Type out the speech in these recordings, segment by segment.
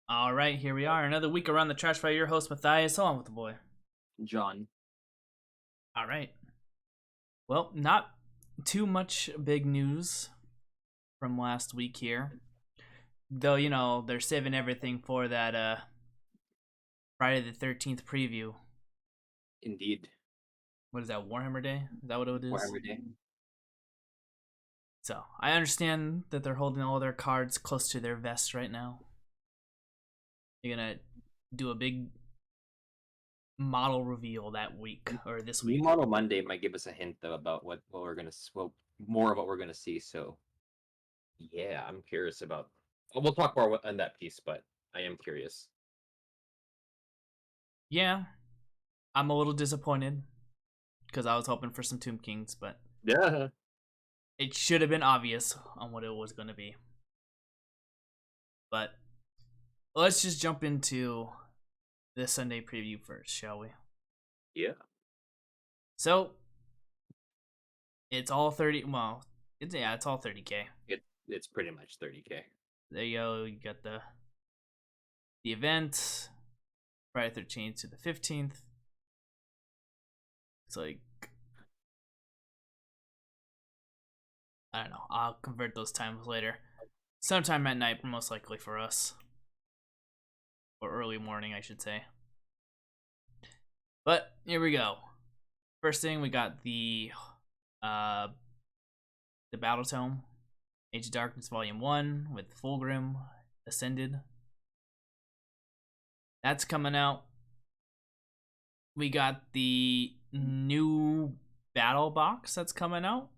All right, here we are. Another week around the trash fire. Your host, Matthias, along with the boy. John. All right. Well, not too much big news from last week here. Though, they're saving everything for that Friday the 13th preview. Indeed. What is that, Warhammer Day? Is that what it is? Warhammer Day. So, I understand that they're holding all their cards close to their vests right now. You're going to do a big model reveal that week or this week. New Model Monday might give us a hint though about what we're gonna more of what we're gonna see. So yeah, I'm curious about. We'll talk more on that piece, but I am curious. Yeah, I'm a little disappointed because I was hoping for some Tomb Kings, but Yeah. it should have been obvious on what it was going to be. But let's just jump into the Sunday preview first, shall we? Yeah. So it's all 30. Well, it's all 30K. It's pretty much 30K. There you go. You got the event Friday 13th to the 15th. It's like, I don't know. I'll convert those times later. Sometime at night, most likely for us, or early morning, I should say. But here we go. First thing, we got the Battle Tome, Age of Darkness Volume 1 with Fulgrim Ascended. That's coming out. We got the new battle box that's coming out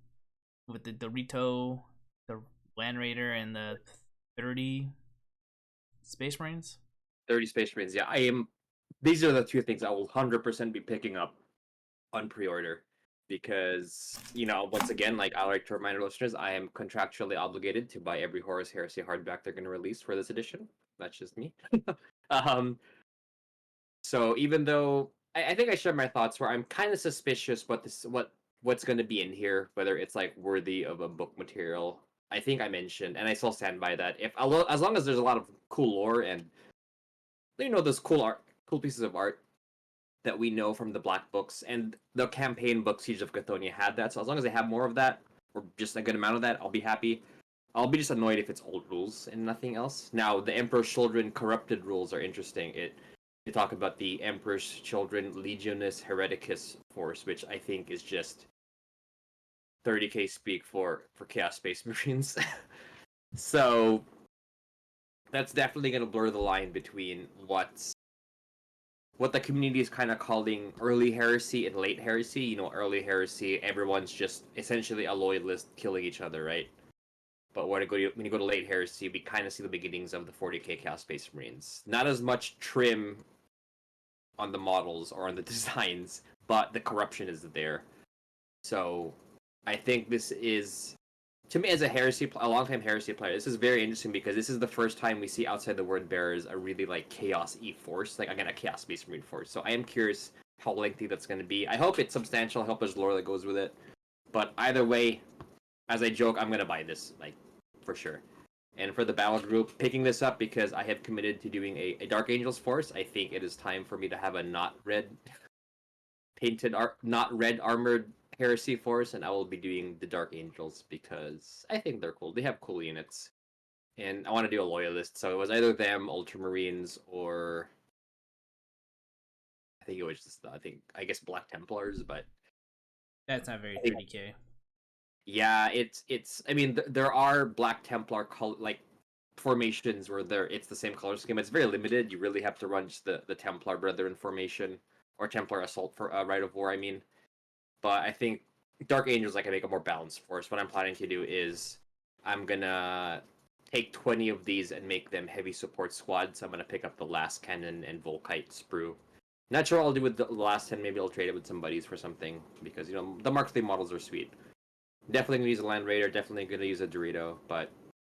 with the Dorito, the Land Raider, and the 30 Space Marines. 30 Space Marines. Yeah, I am. These are the two things I will 100% be picking up on pre-order because once again, like I like to remind our listeners, I am contractually obligated to buy every Horus Heresy hardback they're going to release for this edition. That's just me. um, so even though I think I shared my thoughts where I'm kind of suspicious what's going to be in here, whether it's like worthy of a book material. I think I mentioned, and I still stand by that. If as long as there's a lot of cool lore and those cool pieces of art that we know from the Black Books and the campaign book Siege of Cathonia had that. So as long as they have more of that, or just a good amount of that, I'll be happy. I'll be just annoyed if it's old rules and nothing else. Now, the Emperor's Children corrupted rules are interesting. They talk about the Emperor's Children Legionis Hereticus force, which I think is just 30k speak for Chaos Space Marines. So that's definitely going to blur the line between what the community is kind of calling early heresy and late heresy. Early heresy, everyone's just essentially a loyalist killing each other, right? But when you go to late heresy, we kind of see the beginnings of the 40k Chaos Space Marines. Not as much trim on the models or on the designs, but the corruption is there. So I think this is, to me, as a longtime heresy player, this is very interesting because this is the first time we see outside the word bearers a really like chaos-y force, like again a chaos space marine force. So I am curious how lengthy that's going to be. I hope it's substantial. I hope there's lore that goes with it. But either way, as I joke, I'm going to buy this, like for sure. And for the battle group, picking this up because I have committed to doing a Dark Angels force. I think it is time for me to have a not red armored Heresy Force, and I will be doing the Dark Angels because I think they're cool. They have cool units, and I want to do a Loyalist. So it was either them, Ultramarines, or I think it was just I guess Black Templars. But That's not very 30K. Yeah, it's. I mean, there are Black Templar like formations where it's the same color scheme. It's very limited. You really have to run just the Templar Brethren formation or Templar Assault for Rite of War. I mean. But I think Dark Angels I can make a more balanced force. What I'm planning to do is I'm gonna take 20 of these and make them heavy support squads. So I'm gonna pick up the last cannon and Volkite sprue. Not sure what I'll do with the last 10. Maybe I'll trade it with some buddies for something because the Mark III models are sweet. Definitely gonna use a Land Raider. Definitely gonna use a Dorito. But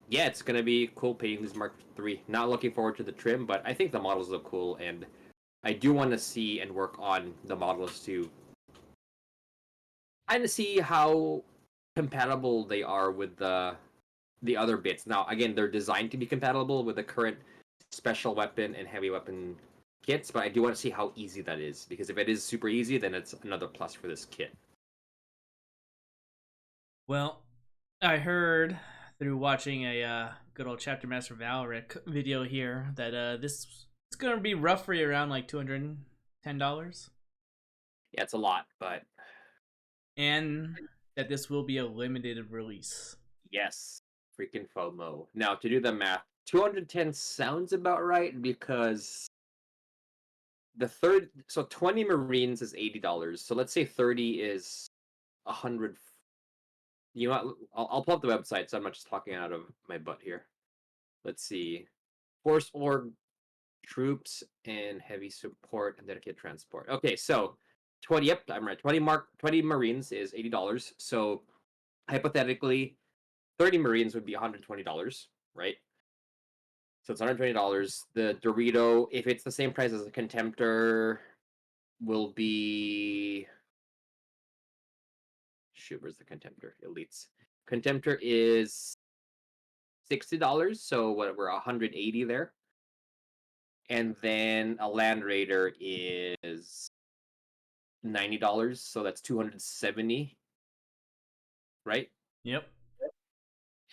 yeah, it's gonna be cool painting these Mark III. Not looking forward to the trim, but I think the models look cool, and I do want to see and work on the models to kind of see how compatible they are with the other bits. Now, again, they're designed to be compatible with the current special weapon and heavy weapon kits, but I do want to see how easy that is, because if it is super easy, then it's another plus for this kit. Well, I heard through watching a good old Chapter Master Valric video here that this it's gonna be roughly around like $210, Yeah, it's a lot, but and that this will be a limited release. yes, freaking FOMO. Now, to do the math, 210 sounds about right, because so 20 Marines is $80. So let's say 30 is 100. You know what? I'll pull up the website, so I'm not just talking out of my butt here. Let's see. Force org troops and heavy support and dedicated transport. Okay, so 20. Yep, I'm right. 20 Marines is $80. So hypothetically, 30 Marines would be $120, right? So it's $120. The Dorito, if it's the same price as a Contemptor, will be. Shoot, where's the Contemptor? Elites. Contemptor is $60. So what? We're 180 there. And then a Land Raider is $90. So that's 270, right? Yep.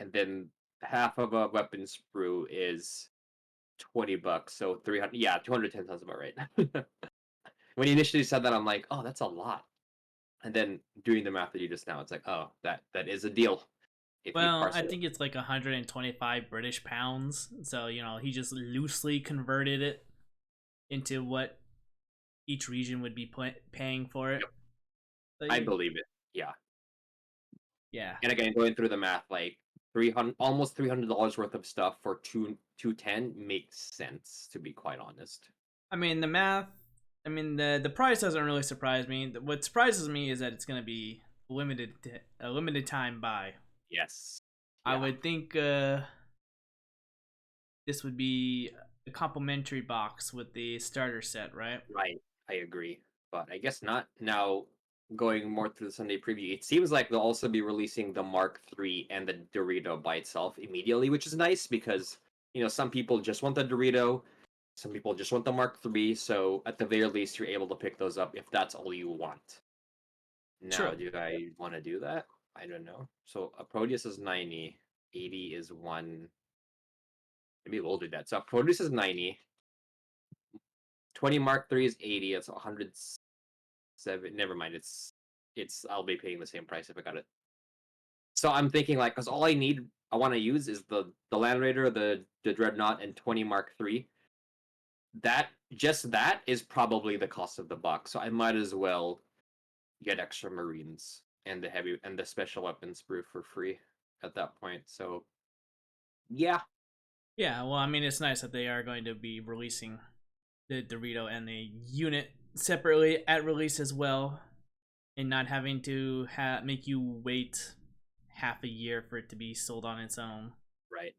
And then half of a weapon sprue is $20. So 300. Yeah, 210 sounds about right. When you initially said that, I'm like, oh, that's a lot. And then doing the math that you just now, it's like, oh, that is a deal. If you Well, parse I it. think it's like 125 British pounds. So, he just loosely converted it into what each region would be paying for it. Yep, So, I believe it. Yeah. yeah. And again, going through the math, like 300, almost $300 worth of stuff for 210 makes sense, to be quite honest. I mean, the math, the price doesn't really surprise me. What surprises me is that it's going to be a limited time buy. Yes. I Yeah. would think this would be a complimentary box with the starter set, right? Right. I agree. But I guess not. Now, going more through the Sunday preview, it seems like they'll also be releasing the Mark III and the Dorito by itself immediately, which is nice because, some people just want the Dorito, some people just want the Mark III. So at the very least, you're able to pick those up if that's all you want. Now, True. do I want to do that? I don't know. So a Proteus is 90, 80 is one. Maybe we'll do that. So a Proteus is 90, 20 Mark III is 80. It's 107. Never mind. It's. I'll be paying the same price if I got it. So I'm thinking like, because all I want to use is the Land Raider, the Dreadnought, and 20 Mark III. That is probably the cost of the box. So I might as well get extra Marines and the special weapons sprue for free at that point. So yeah, Yeah, well, it's nice that they are going to be releasing the Dorito and the unit separately at release as well, and not having to make you wait half a year for it to be sold on its own. right.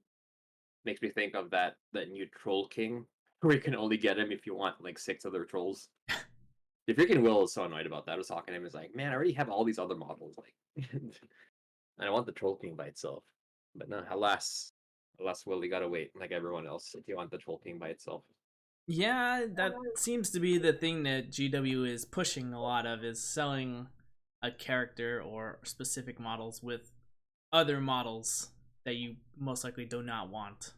Makes me think of that new Troll King, where you can only get him if you want like 6 other trolls. The freaking Will is so annoyed about that. I was talking to him. He's like, "Man, I already have all these other models. Like, I want the Troll King by itself." But no, alas, Will, you gotta wait like everyone else if you want the Troll King by itself. Yeah, that seems to be the thing that GW is pushing a lot of, is selling a character or specific models with other models that you most likely do not want.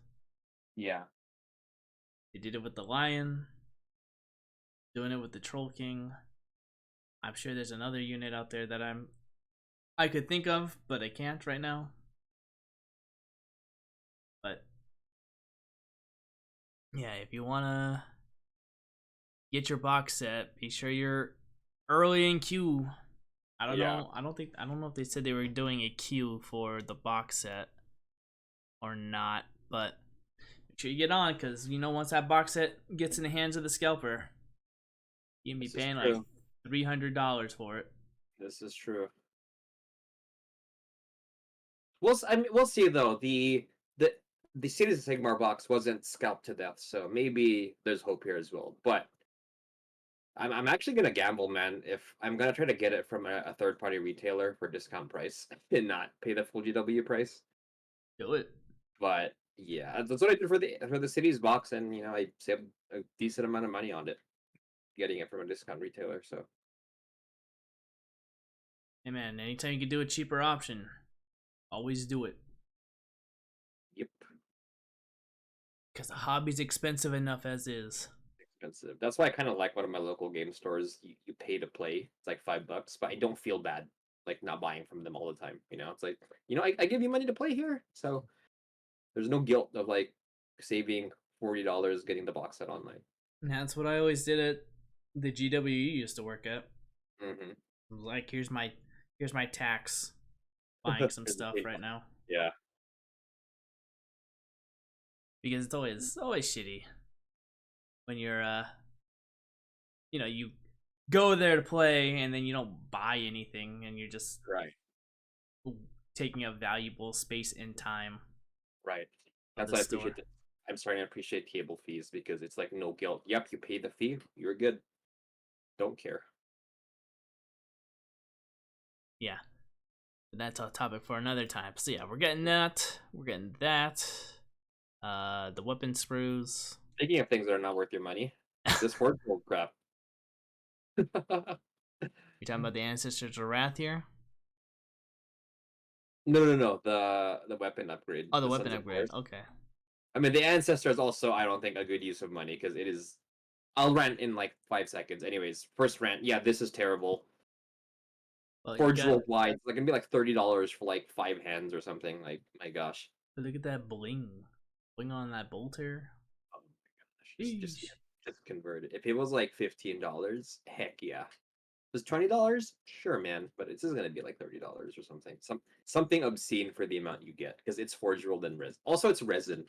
Yeah. They did it with the Lion, doing it with the Troll King. I'm sure there's another unit out there that I could think of, but I can't right now. But yeah, if you wanna get your box set, be sure you're early in queue. I don't Yeah. know. I don't know if they said they were doing a queue for the box set or not, but make sure you get on, because once that box set gets in the hands of the scalper, you can be This is paying like true. $300 for it. This is true. We'll see though. The Cities of Sigmar box wasn't scalped to death, so maybe there's hope here as well. But I'm actually gonna gamble, man. If I'm gonna try to get it from a third party retailer for discount price and not pay the full GW price. Do it. But Yeah, that's what I did for the cities box, and I saved a decent amount of money on it, getting it from a discount retailer. So, Hey man, anytime you can do a cheaper option, always do it. yep, Because the hobby's expensive enough as is. expensive. That's why I kind of like one of my local game stores. You pay to play. It's like $5, but I don't feel bad like not buying from them all the time. It's like I give you money to play here, so there's no guilt of like saving $40 getting the box set online. And that's what I always did at the GWE used to work at. Mm-hmm. Like, here's my tax buying some stuff right now. Yeah, Because it's always shitty when you're you go there to play and then you don't buy anything and you're just right. taking up valuable space and time Right. of That's the why I store. appreciate it. I'm starting to appreciate table fees because it's like no guilt. Yep, you paid the fee. You're good. Don't care. Yeah, but that's a topic for another time. So yeah, we're getting that. We're getting that. The weapon sprues. Speaking of things that are not worth your money, this Forge World crap. No, You're talking about the Ancestors of Wrath here? no, no. The weapon upgrade, Oh, the the weapon Sons of upgrade. Horus. Okay. I mean, the Ancestor is also, I don't think, a good use of money because it is. I'll rant in like 5 seconds. Anyways, first rant. Yeah, this is terrible. Well, you Forge got. World wide. It's like gonna be like $30 for like 5 hands or something. Like, my gosh. But look at that bling on that bolter. Oh my gosh. Sheesh. Just convert it. If it was like $15, heck yeah. If it's $20, sure, man, but it's just gonna be like $30 or something. Something obscene for the amount you get because it's Forge World and resin. Also, it's resin.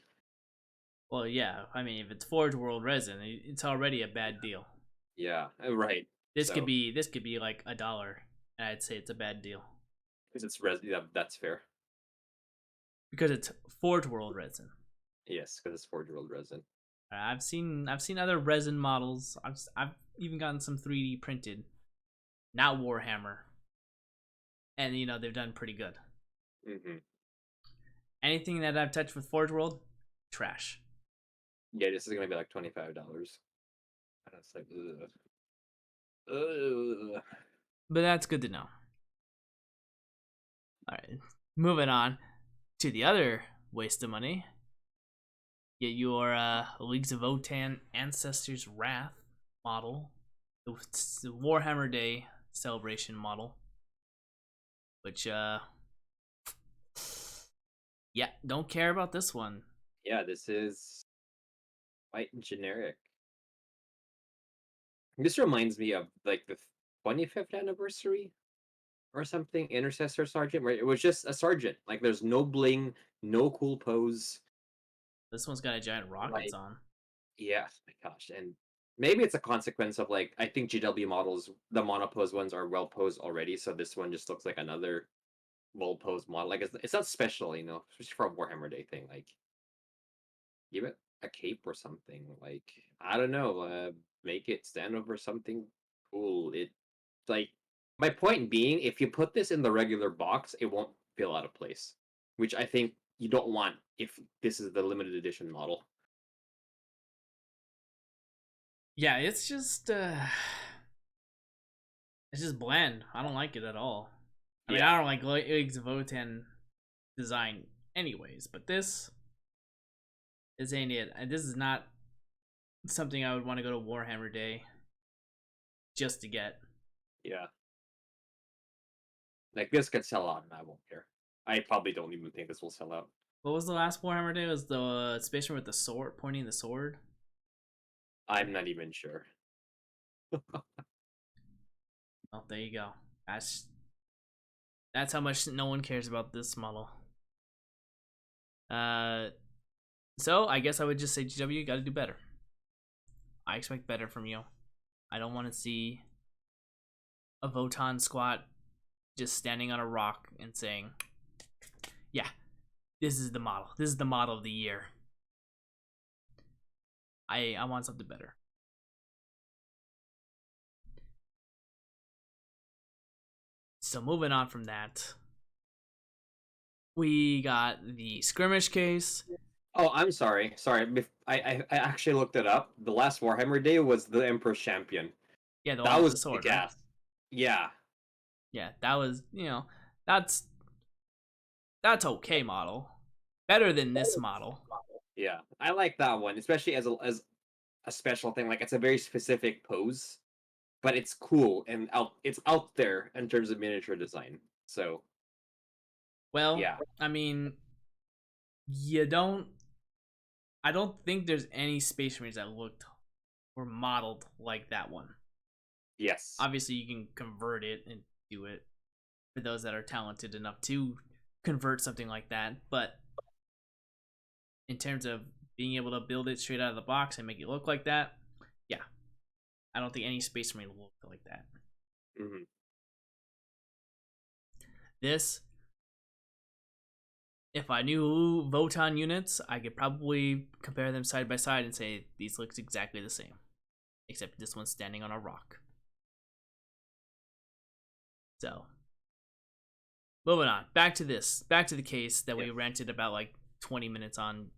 Well, yeah. I mean, if it's Forge World resin, it's already a bad deal. Yeah, right. This could So be like $1, and I'd say it's a bad deal because it's resin, yeah, that's fair. because it's Forge World resin. Yes, because it's Forge World resin. I've seen other resin models. I've even gotten some 3D printed, not Warhammer, and they've done pretty good. Hmm. Anything that I've touched with Forge World, trash. Yeah, this is gonna be like $25. And it's like, ugh. Ugh. But that's good to know. All right, moving on to the other waste of money. Get your Leagues of Votan Ancestors Wrath model, the Warhammer Day celebration model, which yeah, don't care about this one. Yeah, this is quite generic. This reminds me of like the 25th anniversary or something, Intercessor Sergeant, where it was just a sergeant. Like there's no bling, no cool pose. This one's got a giant rockets Like, on. yeah, my gosh. And maybe it's a consequence of like I think GW models, the monopose ones are well posed already, so this one just looks like another well posed model. Like it's not special, especially for a Warhammer Day thing. Like give it a cape or something. Like I don't know, make it stand over something cool. It like my point being, if you put this in the regular box, it won't feel out of place, which I think you don't want if this is the limited edition model. Yeah, it's just bland. I don't like it at all. I mean, Yeah, I don't like Leagues of Votan design anyways, but this ain't it. And this is not something I would want to go to Warhammer Day just to get. yeah. Like this could sell out, and I won't care. I probably don't even think this will sell out. What was the last Warhammer Day? It was the spaceman with the sword, pointing the sword? I'm not even sure. Oh, there you go. That's that's how much no one cares about this model. Uh, so I guess I would just say GW, you got to do better. I expect better from you. I don't want to see a Votan squat just standing on a rock and saying, "Yeah, this is the model. This is the model of the year." I want something better. So moving on from that, we got the skirmish case. Oh, I'm sorry. Sorry. I actually looked it up. The last Warhammer Day was the Emperor's Champion. Yeah, the one That with was the sword, kick right? ass. Yeah. Yeah, that was, that's that's okay model. Better than this model. Yeah. I like that one, especially as a special thing. Like it's a very specific pose, but it's cool and it's out there in terms of miniature design. So Well, yeah. I mean, you don't I don't think there's any Space Marines that looked or modeled like that one. Yes. Obviously, you can convert it and do it for those that are talented enough to convert something like that, but in terms of being able to build it straight out of the box and make it look like that, yeah, I don't think any Space Marine will look like that. Hmm. This, if I knew Voton units, I could probably compare them side by side and say these looks exactly the same, except this one's standing on a rock. So, moving on, back to the case that we Yes. ranted about like 20 minutes on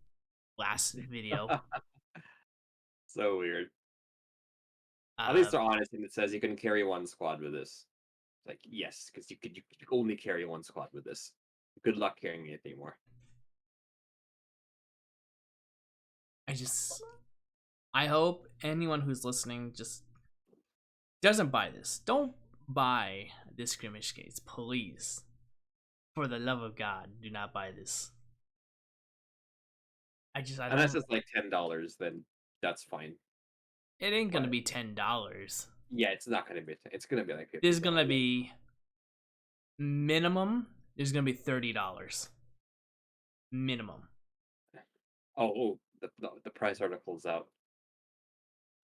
last video. So weird. At least Uh, they're honest and it says you can carry one squad with this. Like, yes, because you could only carry one squad with this. Good luck carrying anything more. I just, I hope anyone who's listening just doesn't buy this. Don't buy this skirmish case, please. For the love of God, do not buy this. I Unless don't. it's like $10, then that's fine. It ain't gonna But be $10. yeah, it's not gonna be. It's gonna be like There's $15. gonna be minimum. There's gonna be $30 minimum. Oh, the price article's out.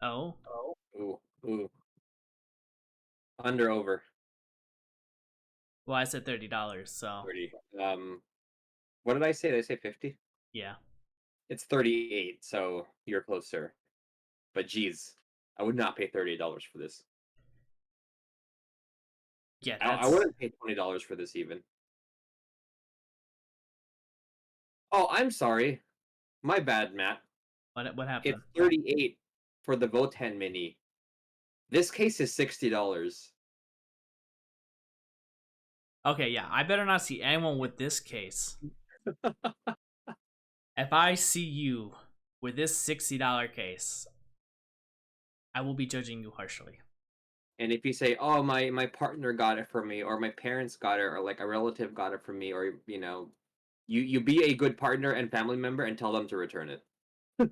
Oh, Oh. Ooh, ooh. Under over well, I said $30, so 30. What did I say? Did I say 50? yeah, It's 38, so you're closer. But geez, I would not pay $38 for this. yeah. I That's wouldn't pay $20 for this even. Oh, I'm sorry. My bad, Matt. what It's happened. 38 for the Votan Mini. This case is $60. Okay, yeah. I better not see anyone with this case. If I see you with this $60 case, I will be judging you harshly. And if you say, "Oh, my partner got it for me," or "My parents got it," or like a relative got it for me, or you be a good partner and family member and tell them to return it. Tell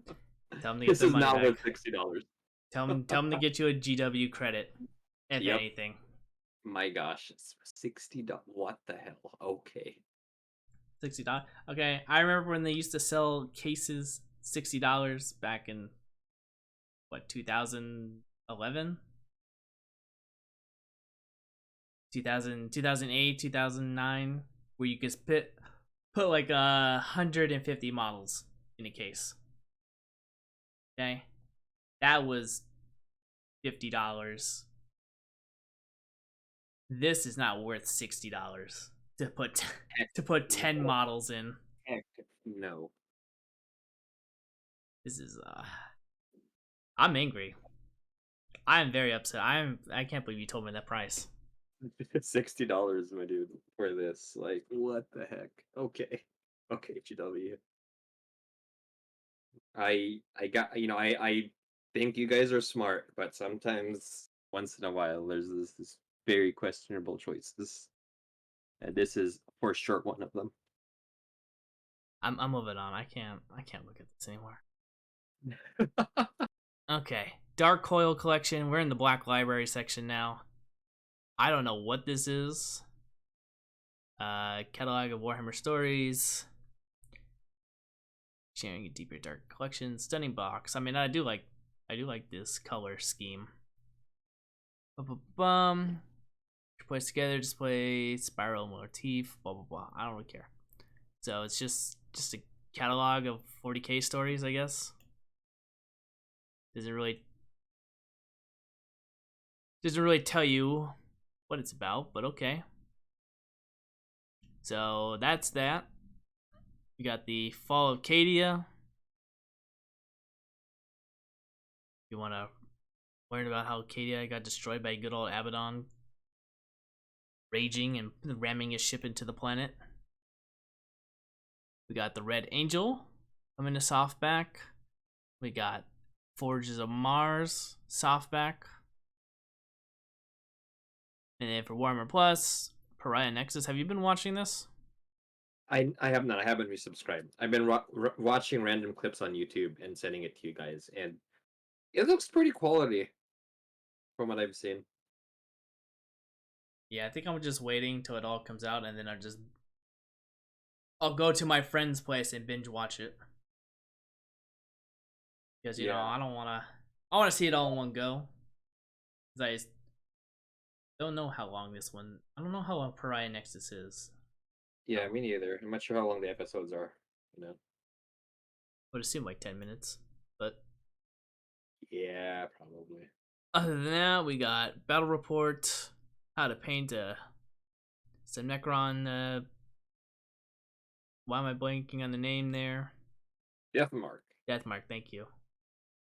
them to get This their is money not worth back. $60. Tell them to get you a GW credit, if Yep. anything. My gosh, it's $60. What the hell? Okay. $60. Okay, I remember when they used to sell cases $60 back in what 2011, 2008, 2009, where you could put like 150 models in a case. Okay, that was $50. This is not worth $60 to put Heck to put 10 no. models in. Heck no. This is I'm angry. I am very upset. I can't believe you told me that price. $60, my dude, for this. Like, what the heck? Okay. Okay, GW. I got I think you guys are smart, but sometimes once in a while there's this very questionable choices. And this is for sure one of them. I'm moving on. I can't look at this anymore. Okay. Dark Coil collection. We're in the Black Library section now. I don't know what this is. Catalog of Warhammer stories. Sharing a deeper dark collection. Stunning box. I mean, I do like this color scheme. Bum. Place together, display spiral motif. Blah blah blah. I don't really care. So it's just a catalog of 40k stories, I guess. Doesn't really tell you what it's about, but okay. So that's that. We got the Fall of Cadia. You want to learn about how KDI got destroyed by good old Abaddon raging and ramming his ship into the planet. We got the Red Angel coming to softback. We got Forges of Mars softback. And then for Warhammer Plus, Pariah Nexus. Have you been watching this? I have not. I haven't resubscribed. I've been watching random clips on YouTube and sending it to you guys, and it looks pretty quality from what I've seen. Yeah, I think I'm just waiting till it all comes out, and then I'll go to my friend's place and binge watch it. Because you know Yeah, I want to see it all in one go. Because I don't know how long this one. I don't know how long Pariah Nexus is. yeah, me neither. I'm not sure how long the episodes are. You know. Would assume like 10 minutes, but Yeah, probably. other than that, we got battle report, how to paint a Necron. Why am I blanking on the name there? Death Mark. Deathmark, thank you.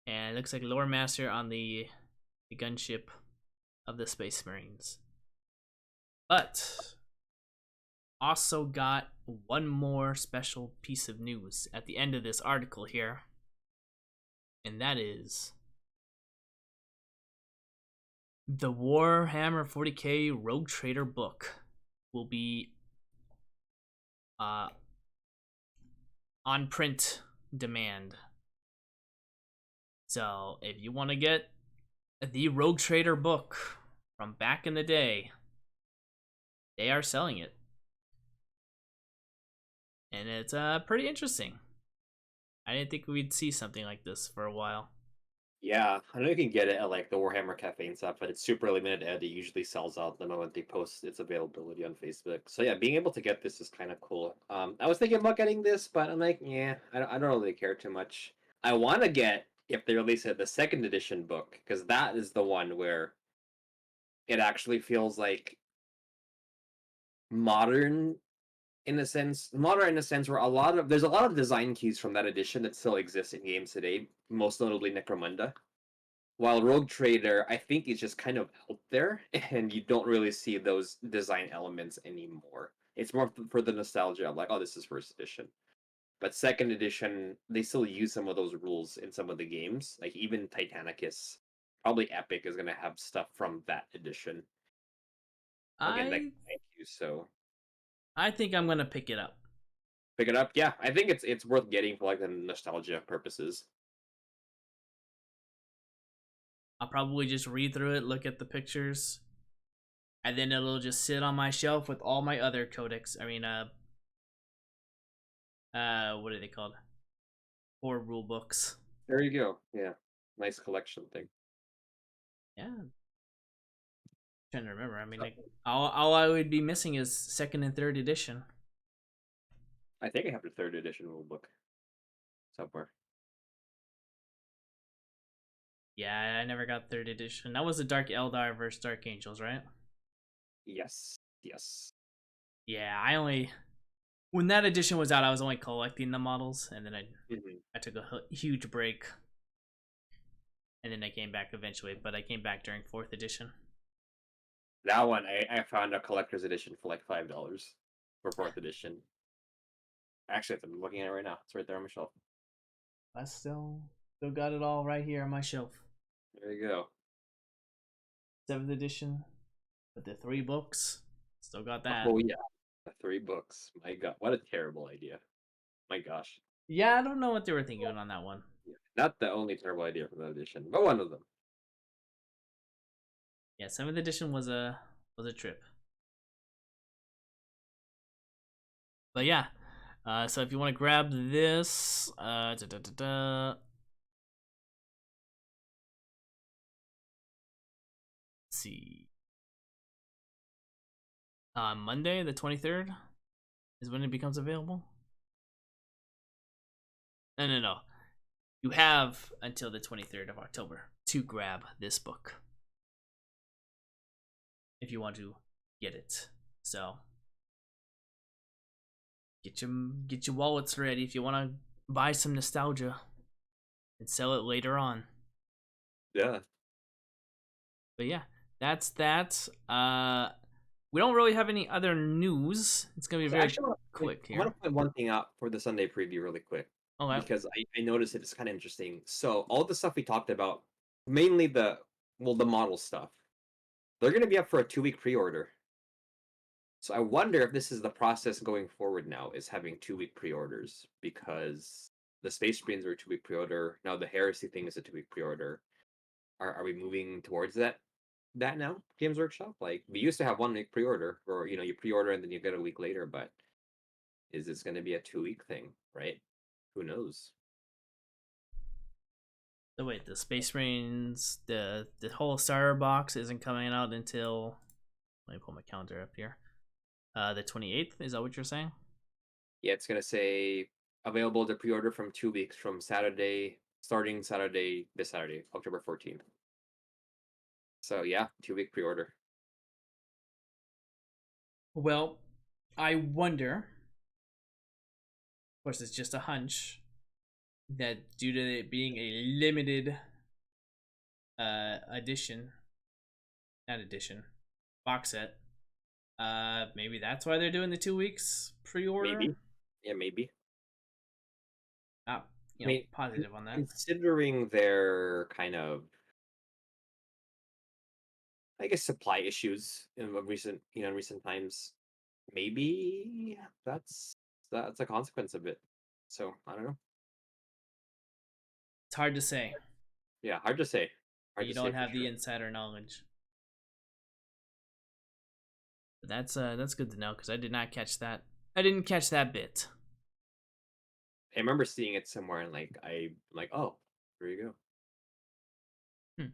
And it looks like Lore Master on the gunship of the Space Marines. But also got one more special piece of news at the end of this article here, and that is the Warhammer 40k Rogue Trader book will be on print demand. So if you want to get the Rogue Trader book from back in the day, they are selling it. And it's pretty interesting. I didn't think we'd see something like this for a while. Yeah, I know you can get it at like the Warhammer Cafe and stuff, but it's super limited ed. It usually sells out the moment they post its availability on Facebook. So yeah, being able to get this is kind of cool. I was thinking about getting this, but I'm like, yeah, I don't really care too much. I want to get if they release it the second edition book because that is the one where it actually feels like modern modern in a sense where there's a lot of design keys from that edition that still exist in games today, most notably Necromunda. While Rogue Trader, I think is just kind of out there, and you don't really see those design elements anymore. It's more for the nostalgia of like, oh, this is first edition. But second edition, they still use some of those rules in some of the games. Like even Titanicus, probably Epic is gonna have stuff from that edition. Again, that I thank you. So I think I'm gonna pick it up. pick it up. Yeah, I think it's worth getting for like the nostalgia purposes. I'll probably just read through it, look at the pictures, and then it'll just sit on my shelf with all my other codex. I mean, what are they called? 4 rule books. There you go. Yeah, nice collection thing. Yeah, trying to remember. I mean, like all I would be missing is second and third edition. I think I have the third edition rule book somewhere. Yeah, I never got third edition. That was the Dark Eldar versus Dark Angels, right? Yes, yes. Yeah, when that edition was out, I was only collecting the models, and then I took a huge break, and then I came back eventually. But I came back during fourth edition. That one I found a collector's edition for like $5 for fourth edition. Actually, I'm looking at it right now. It's right there on my shelf. I still got it all right here on my shelf. There you go. Seventh edition with the 3 books. Still got that. Oh yeah, the 3 books. My God, what a terrible idea. My gosh. Yeah, I don't know what they were thinking on that one. Yeah. Not the only terrible idea from that edition, but one of them. Yeah, 7th edition was a trip. But yeah, so if you want to grab this, let's see. Monday the 23rd is when it becomes available. No. You have until the 23rd of October to grab this book if you want to get it. So get your wallets ready if you want to buy some nostalgia and sell it later on. Yeah. But yeah, that's that. We don't really have any other news. It's gonna be So very actually, quick I want here. to point one thing out for the Sunday preview really quick Okay. because I noticed it's kind of interesting. So all the stuff we talked about, mainly the model stuff, they're going to be up for a 2 week pre-order. So I wonder if this is the process going forward now, is having 2 week pre-orders because the Space Marines are a 2 week pre-order. Now the Heresy thing is a 2 week pre-order. Are we moving towards that now? Games Workshop? Like we used to have 1 week pre-order, or you pre-order and then you get a week later, but is this going to be a 2 week thing, right? Who knows? So wait, the Space Marines, the whole starter box isn't coming out until. Let me pull my calendar up here. The 28th. Is that what you're saying? Yeah, it's going to say available to pre-order from 2 weeks from Saturday, starting Saturday, this Saturday, October 14th. So yeah, 2 week pre-order. Well, I wonder. Of course, it's just a hunch that due to it being a limited edition, not edition, box set, maybe that's why they're doing the 2 weeks pre-order. Maybe. Yeah, maybe. Not, I mean, positive on that. considering their kind of, I guess, supply issues in recent times, maybe that's a consequence of it. So I don't know. It's hard to say. Yeah, hard to say. Hard You to say don't for have the sure. insider knowledge. But that's good to know because I did not catch that. I didn't catch that bit. I remember seeing it somewhere and I'm like, oh, there you go. Hmm.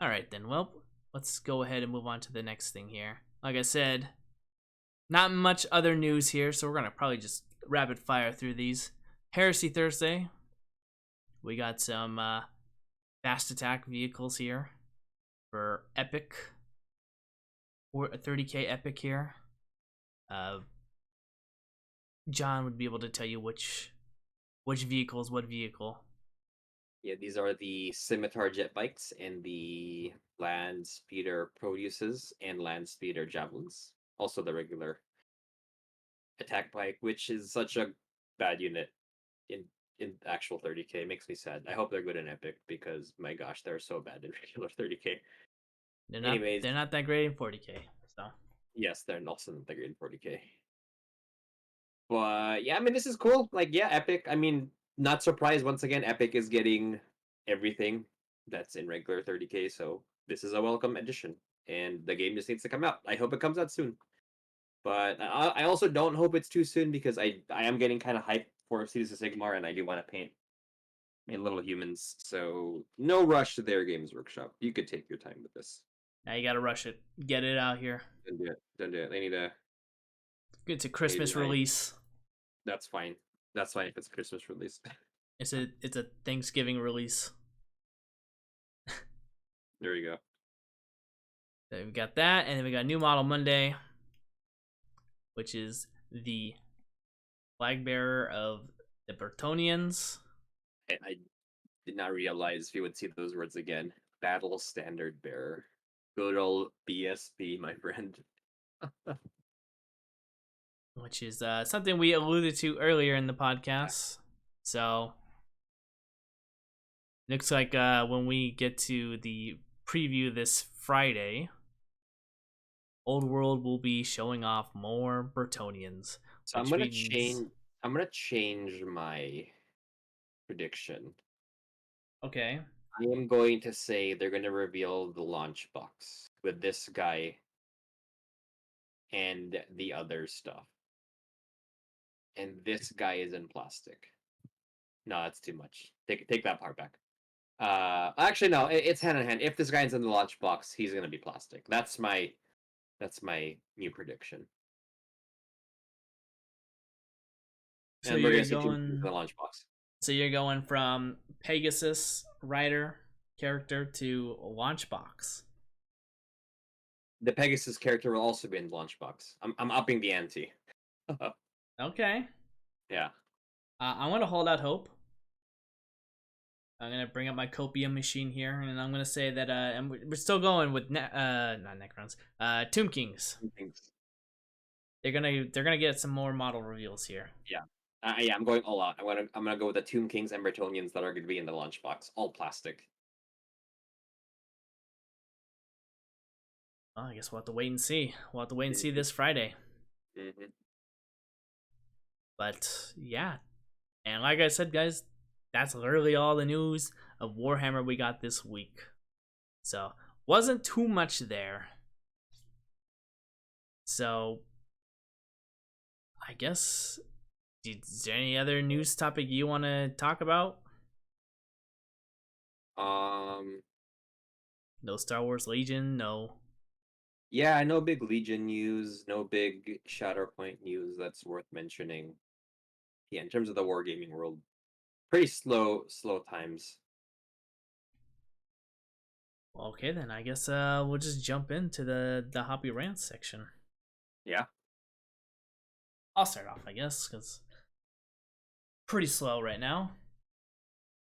All right then. Well, let's go ahead and move on to the next thing here. Like I said, not much other news here, so we're gonna probably just rapid fire through these. Heresy Thursday. We got some fast attack vehicles here for Epic, or a 30k Epic here. Uh, John would be able to tell you which vehicle is what vehicle. Yeah, these are the Scimitar jet bikes and the Land Speeder Produces and Land Speeder Javelins. Also the regular attack bike, which is such a bad unit in actual 30k. It makes me sad. I hope they're good in Epic because my gosh, they're so bad in regular 30k. They're not Anyways, they're not that great in 40k. So yes, they're also not that great in 40k. But yeah, I mean this is cool. Like yeah, Epic. I mean, not surprised once again. Epic is getting everything that's in regular 30k. So this is a welcome addition, and the game just needs to come out. I hope it comes out soon. But I also don't hope it's too soon because I am getting kind of hyped for Cities of Sigmar, and I do want to paint my little humans. So no rush to their Games Workshop. You could take your time with this. now you gotta rush it, get it out here. Don't do it. Don't do it. They need to. It's a They Christmas deny. release. That's fine. That's fine if it's Christmas release. It's a Thanksgiving release. There you go. So we got that, and then we got New Model Monday, which is the flag bearer of the Bertonians. I did not realize we would see those words again. Battle Standard Bearer. Good old BSB, my friend. Which is something we alluded to earlier in the podcast. So looks like when we get to the preview this Friday, Old World will be showing off more Bertonians, So which means I'm gonna change my prediction. okay. I am going to say they're gonna reveal the launch box with this guy and the other stuff. And this guy is in plastic. No, that's too much. Take that part back. Actually no, it's hand in hand. If this guy's in the launch box, he's gonna be plastic. That's my new prediction. So And we're you're gonna see two in going the launch box. so you're going from Pegasus rider character to launch box. The Pegasus character will also be in the launch box. I'm upping the ante. Okay. Yeah. I want to hold out hope. I'm gonna bring up my copium machine here, and I'm gonna say that and we're still going with not Necrons, Tomb Kings. Things. They're gonna get some more model reveals here. Yeah. Yeah, I'm going all out. I'm gonna go with the Tomb Kings and Bretonians that are gonna be in the launch box, all plastic. Well, I guess we'll have to wait and see. We'll have to wait and see this Friday. Mm-hmm. But yeah, and like I said, guys, that's literally all the news of Warhammer we got this week. So wasn't too much there. So I guess, is there any other news topic you want to talk about? Um. No Star Wars Legion, no. Yeah, no big Legion news, no big Shatterpoint news that's worth mentioning. Yeah, in terms of the wargaming world, pretty slow times. Okay, then I guess we'll just jump into the Hoppy Rants section. Yeah. I'll start off, I guess, because pretty slow right now.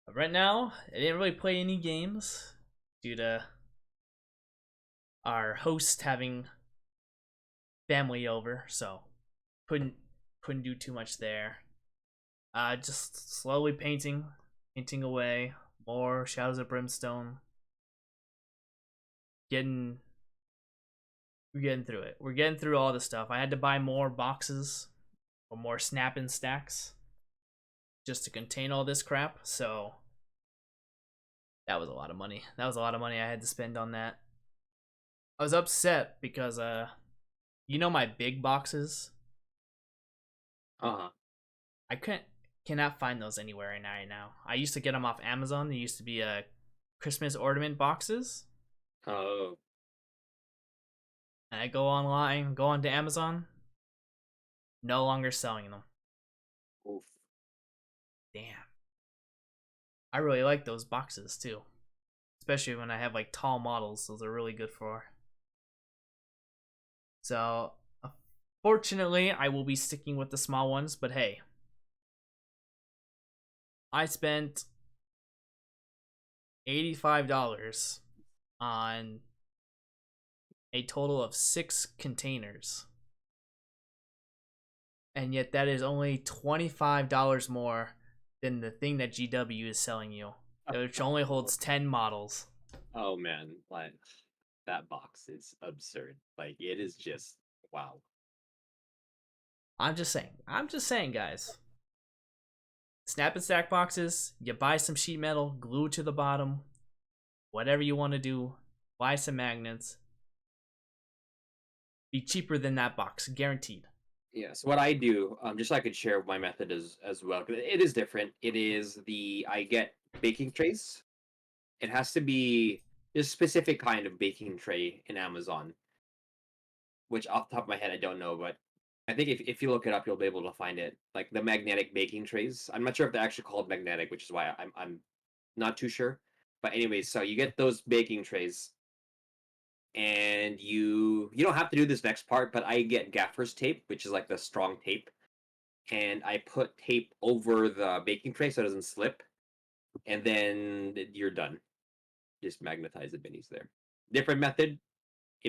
But right now, I didn't really play any games due to our host having family over, so couldn't do too much there. Just slowly painting away more Shadows of Brimstone. Getting we're getting through it. We're getting through all the stuff. I had to buy more boxes or more snap and stacks just to contain all this crap. So that was a lot of money. That was a lot of money I had to spend on that. I was upset because my big boxes. Uh-huh. I cannot find those anywhere right now. I used to get them off Amazon. They used to be Christmas ornament boxes. Oh. And I go online, go onto Amazon. No longer selling them. Oof. Damn. I really like those boxes too. Especially when I have like tall models. Those are really good for. So, fortunately, I will be sticking with the small ones, but hey. I spent $85 on a total of 6 containers. And yet that is only $25 more than the thing that GW is selling you, which only holds 10 models. Oh man, like that box is absurd. Like it is just wow. I'm just saying. I'm just saying, guys. Snap and stack boxes, you buy some sheet metal, glue it to the bottom, whatever you want to do, buy some magnets. Be cheaper than that box, guaranteed. Yeah, so what I do, just so I could share my method as well, 'cause it is different. It is I get baking trays. It has to be a specific kind of baking tray in Amazon, which off the top of my head I don't know, but I think if you look it up, you'll be able to find it. Like the magnetic baking trays. I'm not sure if they're actually called magnetic, which is why I'm not too sure. But anyways, so you get those baking trays, and you don't have to do this next part, but I get gaffer's tape, which is like the strong tape, and I put tape over the baking tray so it doesn't slip, and then you're done. Just magnetize the minis there. Different method.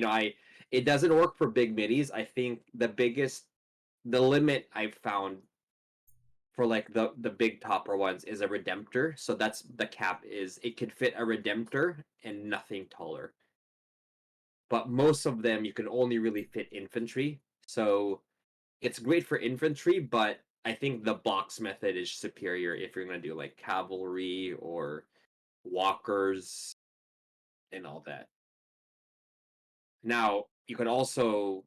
I it doesn't work for big minis. I think the limit I've found for like the big topper ones is a redemptor. So that's the cap is it could fit a redemptor and nothing taller. But most of them you can only really fit infantry. So it's great for infantry, but I think the box method is superior if you're going to do like cavalry or walkers and all that. Now, you could also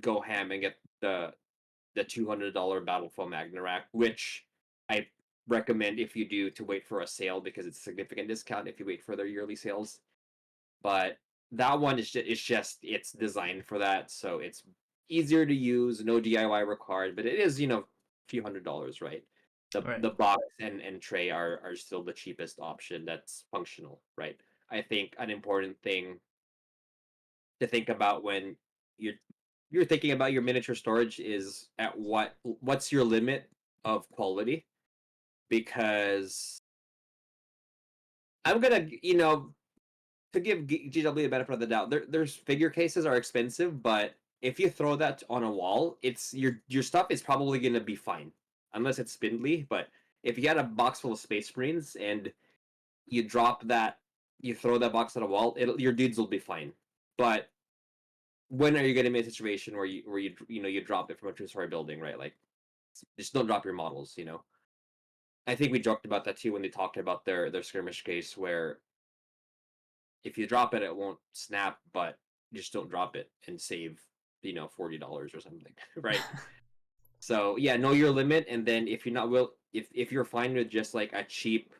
go ham and get the $200 Battleful Magnarak, which I recommend if you do to wait for a sale because it's a significant discount if you wait for their yearly sales. But that one it's designed for that, so it's easier to use, no DIY required, but it is a few $100s, right? The Right. the box and tray are still the cheapest option that's functional, right? I think an important thing to think about when you're you're thinking about your miniature storage is at what's your limit of quality, because I'm gonna, to give GW the benefit of the doubt, there's figure cases are expensive, but if you throw that on a wall, it's your stuff is probably gonna be fine, unless it's spindly. But if you had a box full of Space Marines and you drop that, you throw that box on a wall, your dudes will be fine. But when are you gonna be in a situation where you drop it from a two-story building, right? Like, just don't drop your models. I think we joked about that too when they talked about their skirmish case where if you drop it, it won't snap, but just don't drop it and save, $40 or something, right? So yeah, know your limit, and then if you're not if you're fine with just like a cheap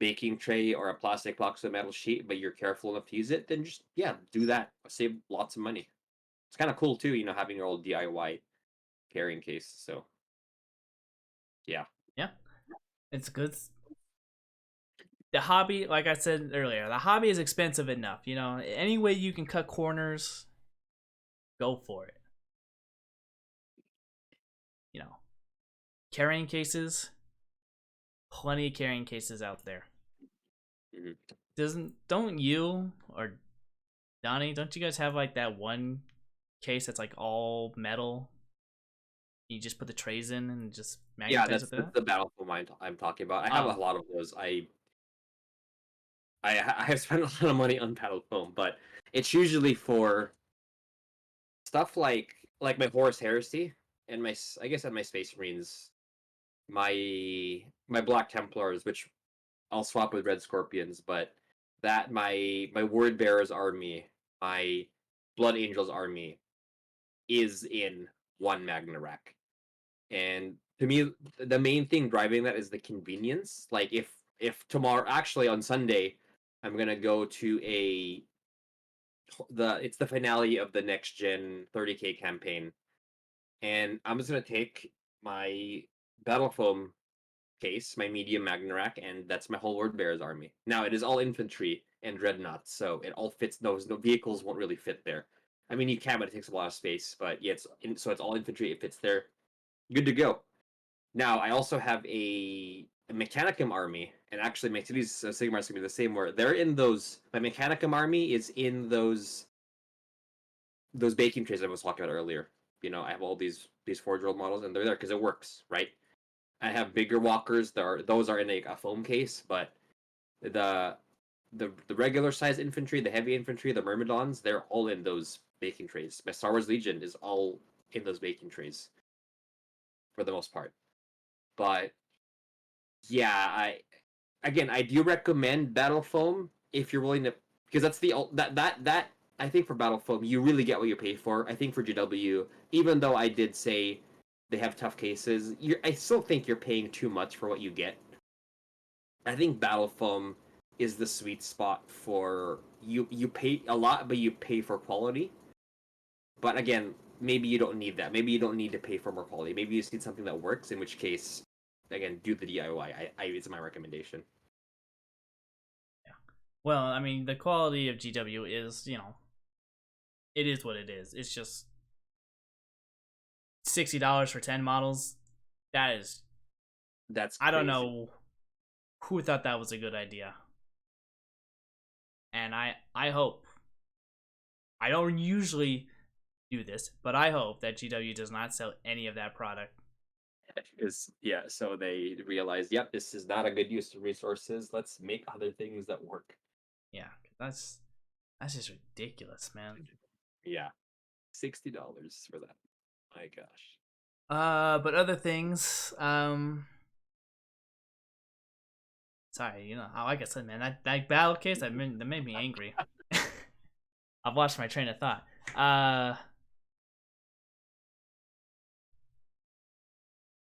baking tray or a plastic box of metal sheet, but you're careful enough to use it, then just yeah, do that. Save lots of money. It's kind of cool too, having your old DIY carrying case. So yeah, Yeah, it's good. The hobby, like I said earlier, the hobby is expensive enough. Any way you can cut corners, go for it. You know, carrying cases, plenty of carrying cases out there. hmm Don't you or Donnie? Don't you guys have like that one case that's like all metal? You just put the trays in and just yeah, magnetize that's with that. the battlefield I'm talking about. I have a Oh, lot of those. I have spent a lot of money on paddle foam, but it's usually for stuff like my Horus Heresy and I guess and my Space Marines, my Black Templars, which I'll swap with Red Scorpions, but that my Word Bearers army, my Blood Angels army is in one Magna rack. And to me, the main thing driving that is the convenience. Like if tomorrow, actually on Sunday, I'm gonna go to it's the finale of the next gen 30K campaign, and I'm just gonna take my battle foam case, my medium Magnarak, and that's my whole Word Bearers army. Now it is all infantry and dreadnoughts, so it all fits. Those no vehicles won't really fit there. I mean, you can, but it takes a lot of space. But yeah, so it's all infantry. It fits there. Good to go. Now I also have a Mechanicum army, and actually my city's Sigmar is gonna be the same. Where they're in those. My Mechanicum army is in those baking trays I was talking about earlier. I have all these 4-year-old models, and they're there because it works, right? I have bigger walkers. Those are in a foam case, but the the regular size infantry, the heavy infantry, the myrmidons, they're all in those baking trays. My Star Wars Legion is all in those baking trays for the most part. But yeah, I do recommend Battle Foam if you're willing to, because that's that I think for Battle Foam you really get what you pay for. I think for GW, even though I did say they have tough cases, I still think you're paying too much for what you get. I think Battle Foam is the sweet spot for you. You pay a lot, but you pay for quality. But again, maybe you don't need that. Maybe you don't need to pay for more quality. Maybe you just need something that works. In which case, again, do the DIY. It's my recommendation. yeah. Well, I mean, the quality of GW is, it is what it is. It's just $60 for 10 models. That is, That's I don't crazy. know who thought that was a good idea. And I hope, I don't usually do this, but I hope that GW does not sell any of that product. Because yeah, so they realized, yep, this is not a good use of resources. Let's make other things that work. Yeah, that's just ridiculous, man. Yeah, $60 for that. My gosh. But other things, sorry, like I said, man, that battle case that made me angry. I've lost my train of thought. Uh,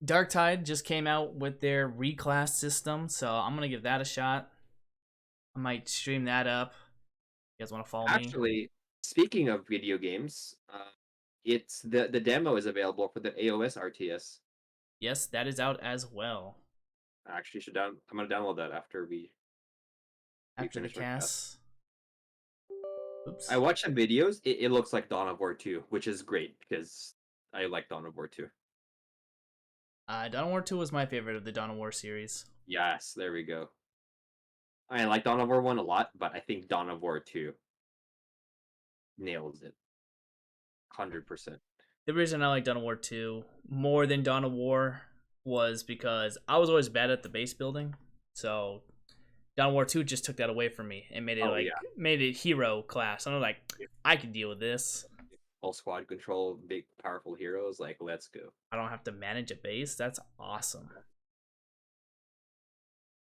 Dark Tide just came out with their reclass system, so I'm gonna give that a shot. I might stream that up. You guys want to follow me? Actually, speaking of video games, it's the demo is available for the AOS RTS. Yes, that is out as well. I actually should down. I'm gonna download that after we After the finish our cast. cast. I Oops. watched some videos. It looks like Dawn of War 2, which is great because I like Dawn of War 2. Dawn of War 2 was my favorite of the Dawn of War series. Yes, there we go. I like Dawn of War 1 a lot, but I think Dawn of War 2 nails it 100%. The reason I like Dawn of War 2 more than Dawn of War was because I was always bad at the base building. So Dawn of War 2 just took that away from me and made it Oh yeah, made it hero class. And I'm like, I can deal with this. all squad control, big powerful heroes. Like, let's go. I don't have to manage a base. That's awesome.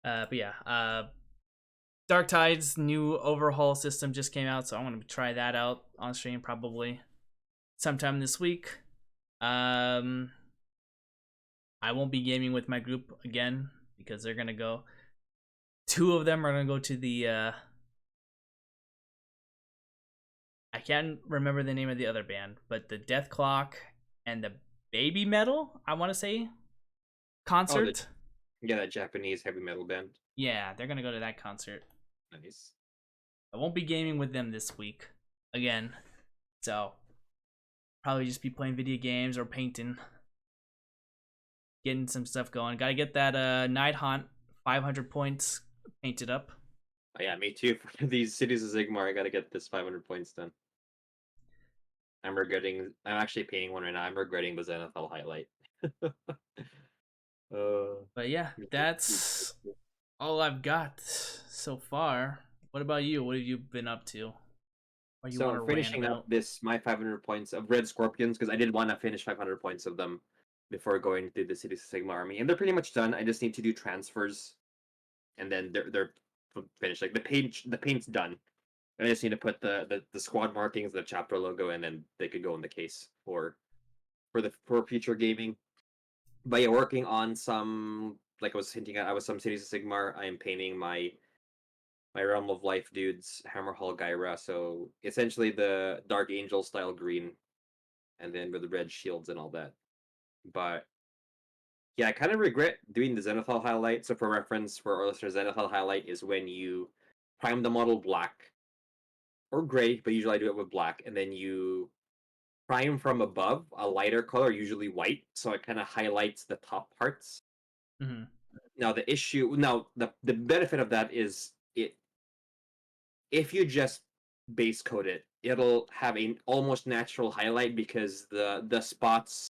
But yeah, Dark Tide's new overhaul system just came out, so I'm gonna try that out on stream probably sometime this week. Um, I won't be gaming with my group again because they're gonna go. Two of them are gonna go to the. I can't remember the name of the other band, but the Death Clock and the Baby Metal, I want to say, Oh, the concert. yeah, that Japanese heavy metal band. Yeah, they're gonna go to that concert. Nice. I won't be gaming with them this week again, so probably just be playing video games or painting, getting some stuff going. Gotta get that Night Hunt 500 points painted up. Oh, yeah, me too. For these Cities of Sigmar, I gotta get this 500 points done. I'm regretting. I'm actually painting one right now. I'm regretting the Zenithal highlight. But yeah, that's all I've got so far. What about you? What have you been up to? Or you So want to I'm rant finishing up about? this my 500 points of Red Scorpions because I did want to finish 500 points of them before going to the Cities of Sigma army, and they're pretty much done. I just need to do transfers, and then they're finished. Like the paint's done. I just need to put the squad markings, the chapter logo, and then they could go in the case for future gaming. But yeah, working on some, like I was hinting at, I was some Cities of Sigmar. I am painting my Realm of Life dudes, Hammerhall Gyra. So essentially the Dark Angel style green, and then with the red shields and all that. But yeah, I kind of regret doing the Zenithal highlight. So for reference, for our listeners, Zenithal highlight is when you prime the model black or gray, but usually I do it with black, and then you prime from above a lighter color, usually white, so it kind of highlights the top parts. Mm-hmm. Now the benefit of that is it if you just base coat it, it'll have an almost natural highlight because the spots.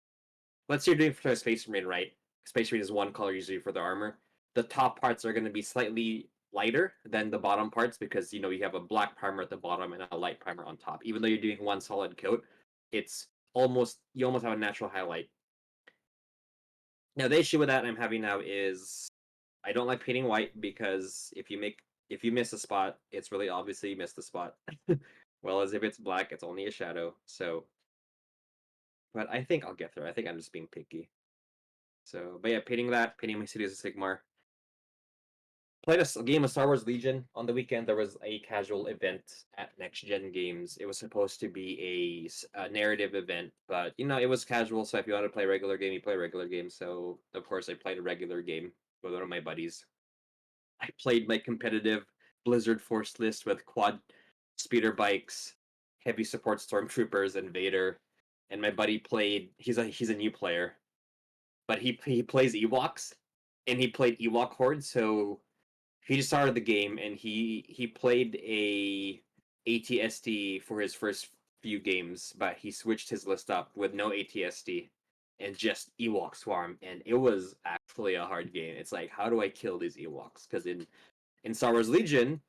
Let's say you're doing for Space Marine, right? Space Marine is one color usually for the armor. The top parts are going to be slightly lighter than the bottom parts because you have a black primer at the bottom and a light primer on top. Even though you're doing one solid coat, it's you almost have a natural highlight. Now the issue with that I'm having now is I don't like painting white because if you miss a spot, it's really obviously you missed the spot. Well, as if it's black, it's only a shadow. So, but I think I'll get through. I think I'm just being picky. So, but yeah, painting my cities of Sigmar. Played a game of Star Wars Legion on the weekend. There was a casual event at Next Gen Games. It was supposed to be a narrative event, but it was casual. So if you want to play a regular game, you play a regular game. So of course, I played a regular game with one of my buddies. I played my competitive Blizzard Force list with quad speeder bikes, heavy support stormtroopers, and Vader. And my buddy played. He's a new player, but he plays Ewoks, and he played Ewok Horde. So he just started the game, and he played a ATST for his first few games, but he switched his list up with no ATST and just Ewok Swarm, and it was actually a hard game. It's like, how do I kill these Ewoks? Because in Star Wars Legion,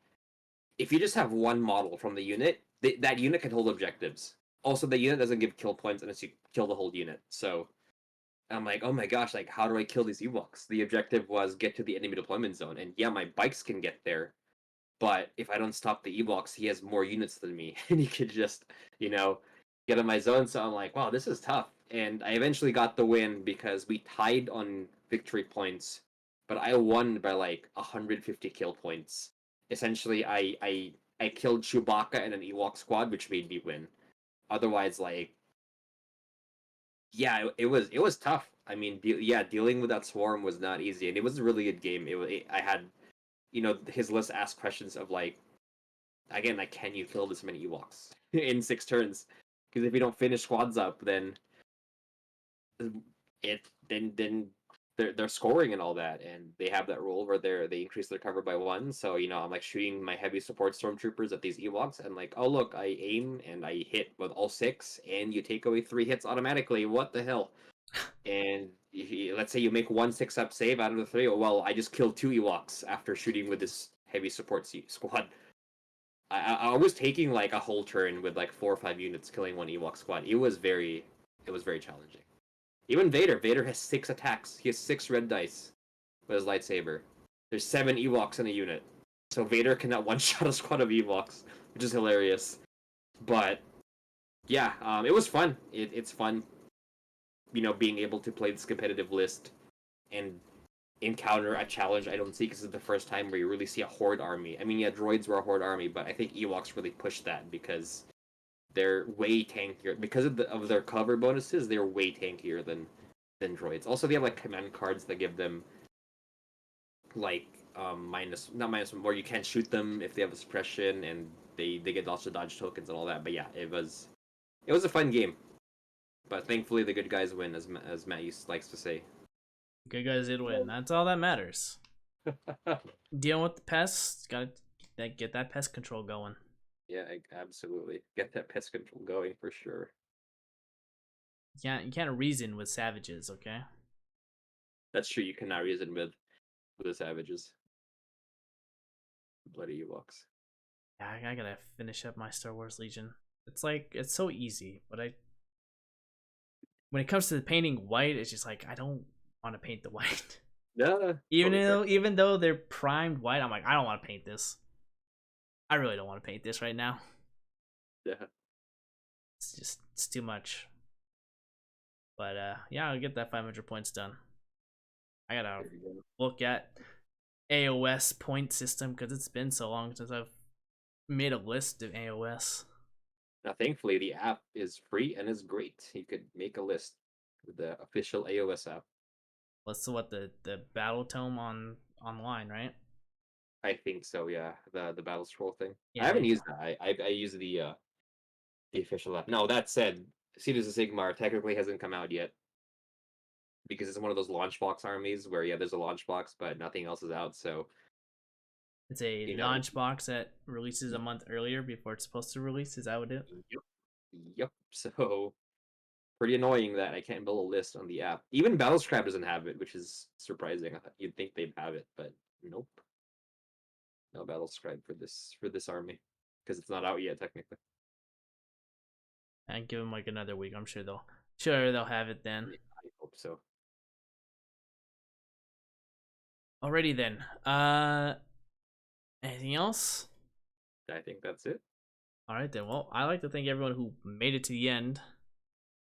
if you just have one model from the unit, that unit can hold objectives. Also, the unit doesn't give kill points unless you kill the whole unit. So I'm like, oh my gosh, like how do I kill these Ewoks? The objective was get to the enemy deployment zone, and yeah, my bikes can get there, but if I don't stop the Ewoks, he has more units than me, and he could just, you know, get in my zone. So I'm like, wow, this is tough. And I eventually got the win because we tied on victory points, but I won by like 150 kill points. Essentially, I killed Chewbacca and an Ewok squad, which made me win. Otherwise, like, yeah, it was tough. I mean, dealing with that swarm was not easy, and it was a really good game. I had, his list asked questions of like, again, like, can you kill this many Ewoks in 6 turns? Because if you don't finish squads up, then it then they're scoring and all that, and they have that rule where they increase their cover by 1. So I'm like shooting my heavy support stormtroopers at these Ewoks, and like, oh look, I aim and I hit with all 6, and you take away 3 hits automatically. What the hell? And let's say you make 1 6-up save out of the 3. Oh, well, I just killed 2 Ewoks after shooting with this heavy support squad. I was taking like a whole turn with like 4 or 5 units killing 1 Ewok squad. It was very challenging. Even Vader has 6 attacks. He has 6 red dice with his lightsaber. There's 7 Ewoks in a unit, so Vader cannot one-shot a squad of Ewoks, which is hilarious. But yeah, it was fun. It's fun, being able to play this competitive list and encounter a challenge I don't see, because it's the first time where you really see a horde army. I mean, yeah, droids were a horde army, but I think Ewoks really pushed that because they're way tankier because of their cover bonuses. They're way tankier than droids. Also, they have like command cards that give them like not minus one, where you can't shoot them if they have a suppression, and they get also dodge tokens and all that. But yeah, it was a fun game. But thankfully, the good guys win, as Matt likes to say. Good guys did win. That's all that matters. Dealing with the pests, gotta get that pest control going. Yeah, absolutely. Get that pest control going for sure. You can't reason with savages, okay? That's true. You cannot reason with the savages. Bloody Ewoks. Yeah, I gotta finish up my Star Wars Legion. It's so easy, but when it comes to the painting white, it's just like I don't want to paint the white. Yeah, even totally though fair. even though they're primed white, I'm like, I don't want to paint this. I really don't want to paint this right now. Yeah. It's too much. But yeah, I'll get that 500 points done. I gotta There you go. look at AOS point system because it's been so long since I've made a list of AOS. Now, thankfully, the app is free and is great. You could make a list with the official AOS app. What's the battle tome online, right? I think so. Yeah, the battle scroll thing. I Yeah, haven't used that. I use the official app. No, that said, Seeds of Sigmar technically hasn't come out yet because it's one of those launch box armies where there's a launch box, but nothing else is out. So it's a you know, launch box that releases a month earlier before it's supposed to release. Is that what it? yep, yep. So pretty annoying that I can't build a list on the app. Even Battlescribe doesn't have it, which is surprising. I thought you'd think they'd have it, but nope. No Battlescribe for this army because it's not out yet technically. And give them like another week. I'm sure they'll have it then. Yeah, I hope so. Alrighty then. Anything else? I think that's it. All right then. Well, I like to thank everyone who made it to the end.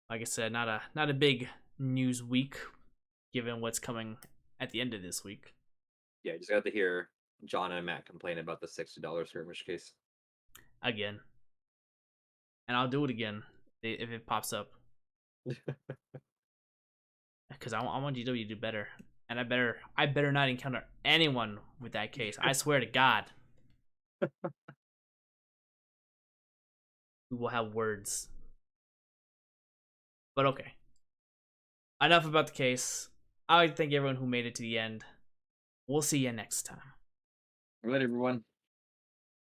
Like I said, not a big news week, given what's coming at the end of this week. Yeah, I just got to hear John and Matt complain about the $60 skirmish case. Again, and I'll do it again if it pops up. Because I want GW to do better, and I better not encounter anyone with that case. I swear to God, we will have words. But okay, enough about the case. I like to thank everyone who made it to the end. We'll see you next time. Good night, everyone.